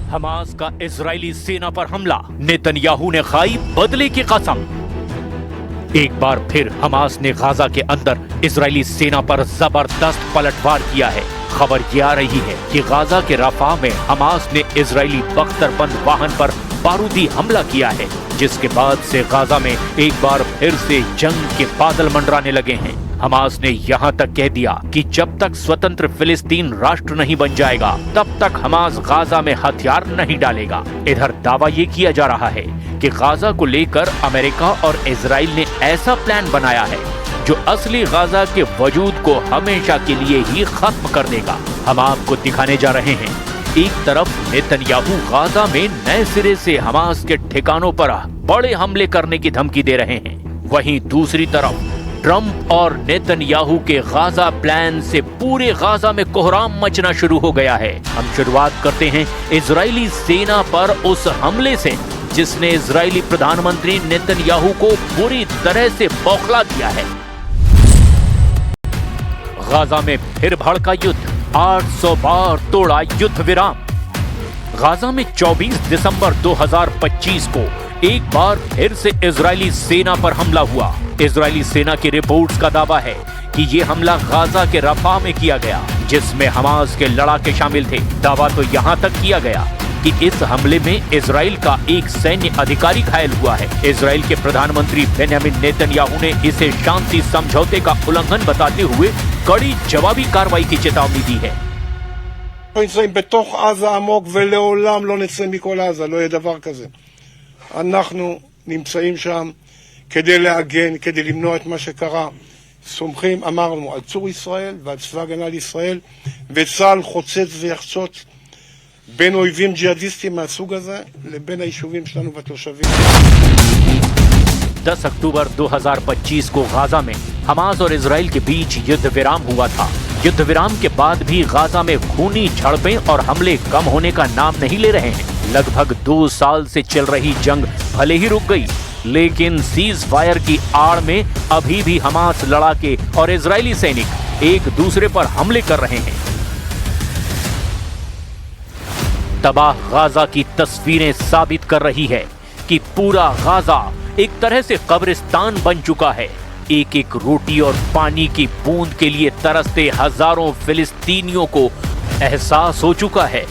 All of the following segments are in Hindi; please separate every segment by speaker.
Speaker 1: हमास का इजरायली सेना पर हमला, नेतन्याहू ने खाई बदले की कसम। एक बार फिर हमास ने गाजा के अंदर इजरायली सेना पर जबरदस्त पलटवार किया है। खबर ये आ रही है कि गाजा के रफा में हमास ने इजरायली बख्तरबंद वाहन पर बारूदी हमला किया है, जिसके बाद से गाजा में एक बार फिर से जंग के बादल मंडराने लगे हैं। हमास ने यहाँ तक कह दिया कि जब तक स्वतंत्र फिलिस्तीन राष्ट्र नहीं बन जाएगा तब तक हमास गाजा में हथियार नहीं डालेगा। इधर दावा ये किया जा रहा है कि गाजा को लेकर अमेरिका और इजराइल ने ऐसा प्लान बनाया है जो असली गाजा के वजूद को हमेशा के लिए ही खत्म कर देगा। हम आपको दिखाने जा रहे हैं, एक तरफ नेतन्याहू गाजा में नए सिरे से हमास के ठिकानों पर बड़े हमले करने की धमकी दे रहे हैं, वहीं दूसरी तरफ ट्रंप और नेतन्याहू के गाजा प्लान से पूरे गाजा में कोहराम मचना शुरू हो गया है। हम शुरुआत करते हैं इजरायली सेना पर उस हमले से जिसने इजरायली प्रधानमंत्री नेतन्याहू को पूरी तरह से बौखला दिया है। गाजा में फिर भड़का युद्ध, 800 बार तोड़ा युद्ध विराम। गाजा में 24 दिसंबर 2025 को एक बार फिर से इजरायली सेना पर हमला हुआ। इजरायली सेना की रिपोर्ट्स का दावा है कि ये हमला गाजा के रफा में किया गया, जिसमें हमास के लड़ाके शामिल थे। दावा तो यहाँ तक किया गया कि इस हमले में इजराइल का एक सैन्य अधिकारी घायल हुआ है। इजराइल के प्रधानमंत्री बेंजामिन नेतन्याहू ने इसे शांति समझौते का उल्लंघन बताते हुए कड़ी जवाबी कार्रवाई की चेतावनी दी है।
Speaker 2: נמצאים בתוך עזה עמוק ולעולם לא נצא מכל עזה, לא יהיה דבר כזה. אנחנו נמצאים שם כדי להגן, כדי למנוע את מה שקרה. סומכים, אמרנו, על צור ישראל ועל צבא הגנה לישראל, וצה"ל חוצץ ויחצוץ בין אויבים ג'יהאדיסטים מהסוג הזה לבין היישובים שלנו והתושבים.
Speaker 1: 10 अक्टूबर 2025 को गाजा में हमास और इजराइल के बीच युद्ध विराम हुआ था। युद्ध विराम के बाद भी गाजा में खूनी झड़पें और हमले कम होने का नाम नहीं ले रहे हैं। लगभग 2 साल से चल रही जंग भले ही रुक गई, लेकिन सीज फायर की आड़ में अभी भी हमास लड़ाके और इजरायली सैनिक एक दूसरे पर हमले कर रहे हैं। तबाह गाजा की तस्वीरें साबित कर रही है कि पूरा गाजा एक तरह से कब्रिस्तान बन चुका है। एक एक रोटी और पानी की बूंद के लिए तरसते हजारों फिलिस्तीनियों को एहसास हो चुका है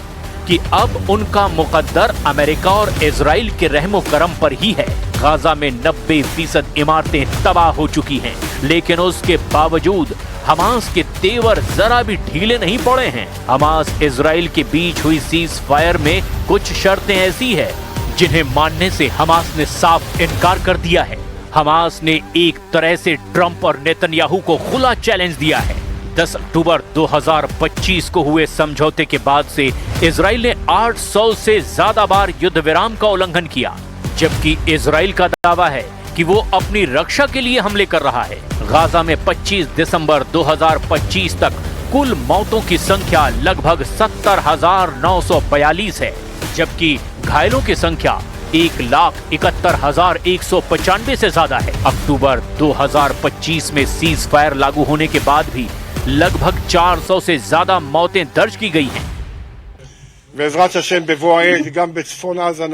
Speaker 1: कि अब उनका मुकद्दर अमेरिका और इजराइल के रहमो करम पर ही है। गाजा में 90% इमारतें तबाह हो चुकी हैं, लेकिन उसके बावजूद हमास के तेवर जरा भी ढीले नहीं पड़े हैं। हमास इजराइल के बीच हुई सीज फायर में कुछ शर्तें ऐसी है जिन्हें मानने से हमास ने साफ इनकार कर दिया है। हमास ने एक तरह से ट्रंप और नेतन्याहू को खुला चैलेंज दिया है। 10 अक्टूबर 2025 को हुए समझौते के बाद से इजराइल ने 800 से ज्यादा बार युद्ध विराम का उल्लंघन किया, जबकि इजराइल का दावा है कि वो अपनी रक्षा के लिए हमले कर रहा है। गाजा में 25 दिसंबर 2025 तक कुल मौतों की संख्या लगभग 70,942 है, जबकि घायलों की संख्या 1,71,195 से ज्यादा है। अक्टूबर 2025 में सीज फायर लागू होने के बाद भी लगभग 400 से ज्यादा मौतें दर्ज की गई हैं।
Speaker 2: בעזרת השם בבוא העת גם בצפון עזה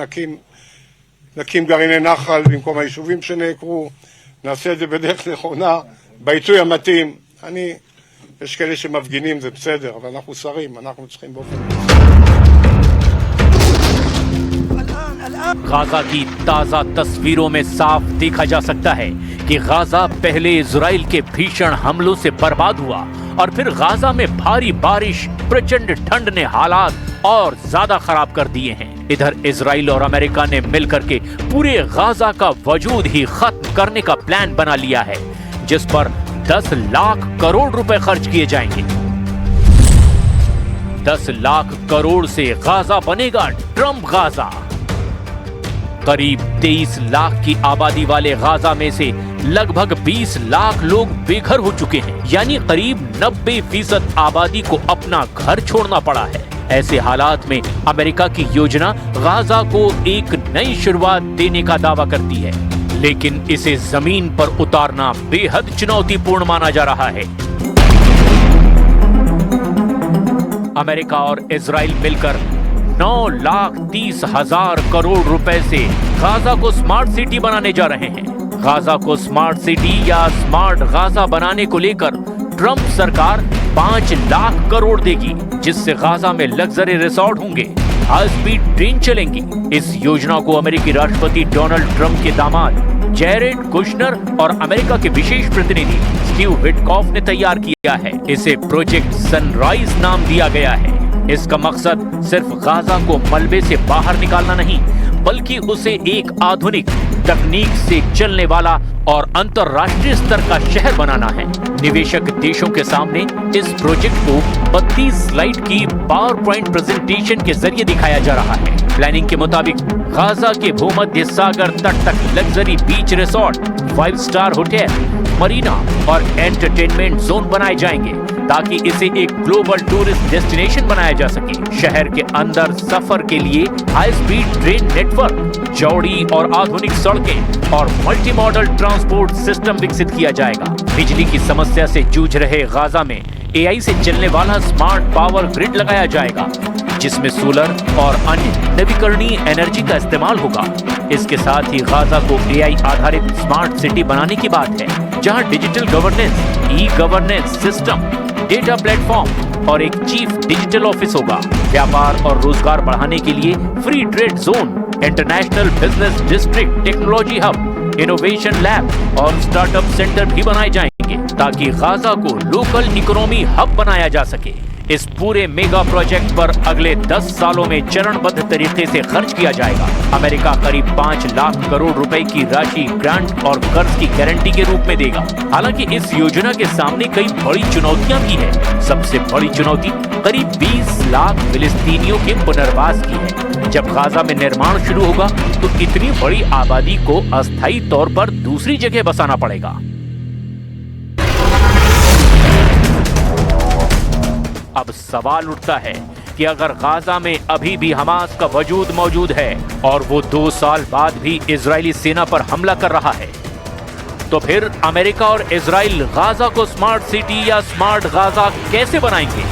Speaker 2: נקים גרעיני נחל במקום היישובים שנעקרו. נעשה את זה בדרך נכונה, בעיתוי המתאים. יש כאלה שמפגינים, זה בסדר, אבל אנחנו שרים, אנחנו צריכים באופן
Speaker 1: गाजा की ताजा तस्वीरों में साफ देखा जा सकता है कि गाजा पहले इजराइल के भीषण हमलों से बर्बाद हुआ और फिर गाजा में भारी बारिश, प्रचंड ठंड ने हालात और ज्यादा खराब कर दिए हैं। इधर इजराइल और अमेरिका ने मिलकर के पूरे गाजा का वजूद ही खत्म करने का प्लान बना लिया है, जिस पर 10 लाख करोड़ रुपए खर्च किए जाएंगे। 10 लाख करोड़ से गाजा बनेगा ट्रंप गाजा। करीब 23 लाख की आबादी वाले गाजा में से लगभग 20 लाख लोग बेघर हो चुके हैं, यानी करीब 90% आबादी को अपना घर छोड़ना पड़ा है। ऐसे हालात में अमेरिका की योजना गाजा को एक नई शुरुआत देने का दावा करती है, लेकिन इसे जमीन पर उतारना बेहद चुनौतीपूर्ण माना जा रहा है। अमेरिका और इजराइल मिलकर 9,30,000 करोड़ रुपए से गाजा को स्मार्ट सिटी बनाने जा रहे हैं। गाजा को स्मार्ट सिटी या स्मार्ट गाजा बनाने को लेकर ट्रंप सरकार 5 लाख करोड़ देगी, जिससे गाजा में लग्जरी रिसोर्ट होंगे, हाई स्पीड ट्रेन चलेंगी। इस योजना को अमेरिकी राष्ट्रपति डोनाल्ड ट्रंप के दामाद जेरेड कुशनर और अमेरिका के विशेष प्रतिनिधि स्टीव विटकॉफ ने तैयार किया है। इसे प्रोजेक्ट सनराइज नाम दिया गया है। इसका मकसद सिर्फ गाजा को मलबे से बाहर निकालना नहीं, बल्कि उसे एक आधुनिक तकनीक से चलने वाला और अंतरराष्ट्रीय स्तर का शहर बनाना है। निवेशक देशों के सामने इस प्रोजेक्ट को 32 स्लाइड की पावर पॉइंट प्रेजेंटेशन के जरिए दिखाया जा रहा है। प्लानिंग के मुताबिक गाजा के भूमध्य सागर तट तक लग्जरी बीच रिसोर्ट, 5 स्टार होटल, मरीना और एंटरटेनमेंट जोन बनाए जाएंगे, ताकि इसे एक ग्लोबल टूरिस्ट डेस्टिनेशन बनाया जा सके। शहर के अंदर सफर के लिए हाई स्पीड ट्रेन नेटवर्क, चौड़ी और आधुनिक सड़कें और मल्टी मॉडल ट्रांसपोर्ट सिस्टम विकसित किया जाएगा। बिजली की समस्या से जूझ रहे गाजा में एआई से चलने वाला स्मार्ट पावर ग्रिड लगाया जाएगा, जिसमें सोलर और अन्य नवीकरणीय एनर्जी का इस्तेमाल होगा। इसके साथ ही गाजा को एआई आधारित स्मार्ट सिटी बनाने की बात है, जहां digital governance, e governance system, data platform और एक चीफ डिजिटल ऑफिस होगा। व्यापार और रोजगार बढ़ाने के लिए free trade zone, international business district, technology hub, innovation lab और स्टार्टअप सेंटर भी बनाए जाएंगे, ताकि गाजा को लोकल इकोनॉमी हब बनाया जा सके। इस पूरे मेगा प्रोजेक्ट पर अगले 10 सालों में चरणबद्ध तरीके से खर्च किया जाएगा। अमेरिका करीब 5 लाख करोड़ रुपए की राशि ग्रांट और कर्ज की गारंटी के रूप में देगा। हालांकि इस योजना के सामने कई बड़ी चुनौतियां भी हैं। सबसे बड़ी चुनौती करीब 20 लाख फिलिस्तीनियों के पुनर्वास की है। जब गाजा में निर्माण शुरू होगा तो इतनी बड़ी आबादी को अस्थायी तौर पर दूसरी जगह बसाना पड़ेगा। अब सवाल उठता है कि अगर गाजा में अभी भी हमास का वजूद मौजूद है और वो 2 साल बाद भी इजरायली सेना पर हमला कर रहा है, तो फिर अमेरिका और इजराइल गाजा को स्मार्ट सिटी या स्मार्ट गाजा कैसे बनाएंगे?